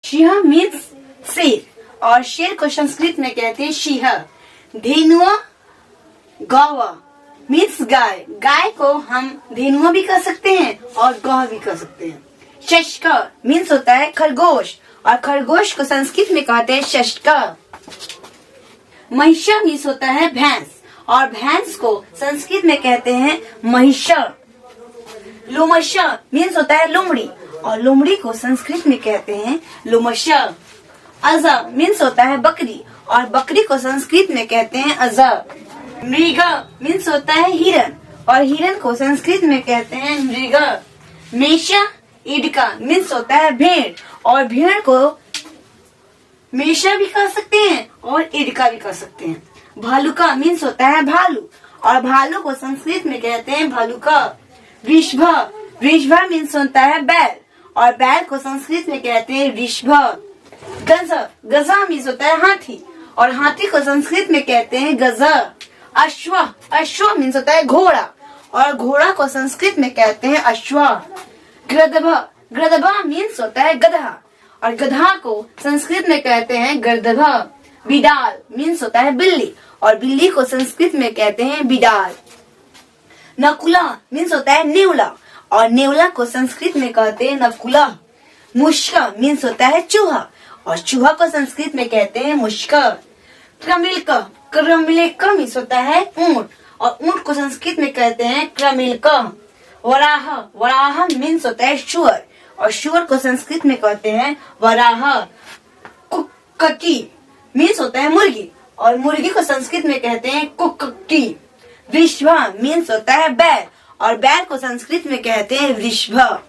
Singh means शेर और शेर को संस्कृत में कहते हैं सिंह। धेनुआ गौवा मीन्स गाय। गाय को हम धेनुआ भी कह सकते हैं और गौ भी कह सकते हैं। शशक मीन्स होता है खरगोश और खरगोश को संस्कृत में कहते हैं शशक। महिषा मीन्स होता है भैंस और भैंस को संस्कृत में कहते हैं महिषा। लोमशा मीन्स होता है लोमड़ी और लोमड़ी को संस्कृत में कहते हैं लोमशा। अजा मीन्स होता है बकरी और बकरी को संस्कृत में कहते हैं अजा। मृगा मीन्स होता है हिरन और हिरन को संस्कृत में कहते हैं मृगा। मेषा ईडका मीन्स होता है भेड़ और भेड़ को मेषा भी कह सकते हैं और ईडका भी कह सकते हैं। भालुका मीन्स होता है भालू और भालू को संस्कृत में कहते हैं भालुका। वृषभ वृषभ मीन्स होता है बैल और बैल को संस्कृत में कहते हैं वृषभ। गज गज मीन्स होता है हाथी और हाथी को संस्कृत में कहते हैं गज। अश्व अश्व मीन्स होता है घोड़ा और घोड़ा को संस्कृत में कहते हैं अश्व। गृदभ गृदभ मीन्स होता है गधा और गधा को संस्कृत में कहते हैं गृदभ। बिडाल मीन्स होता है बिल्ली और बिल्ली को संस्कृत में कहते हैं बिडाल। नकुला मीन्स होता है नेवला और नेवला को संस्कृत में कहते हैं नकुला। मुश्क मीन्स होता है चूहा और चूहा को संस्कृत में कहते हैं मुश्क। क्रमिलक क्रमिलक मीन्स होता है ऊंट और ऊंट को संस्कृत में कहते हैं क्रमिलक। वराह वराह मीन्स होता है शुअर और शुअर को संस्कृत में कहते हैं वराह। कुक्की मीन्स होता है मुर्गी और मुर्गी को संस्कृत में कहते हैं कुक्की। वृषभ मीन्स होता है बैल और बैल को संस्कृत में कहते हैं वृषभ।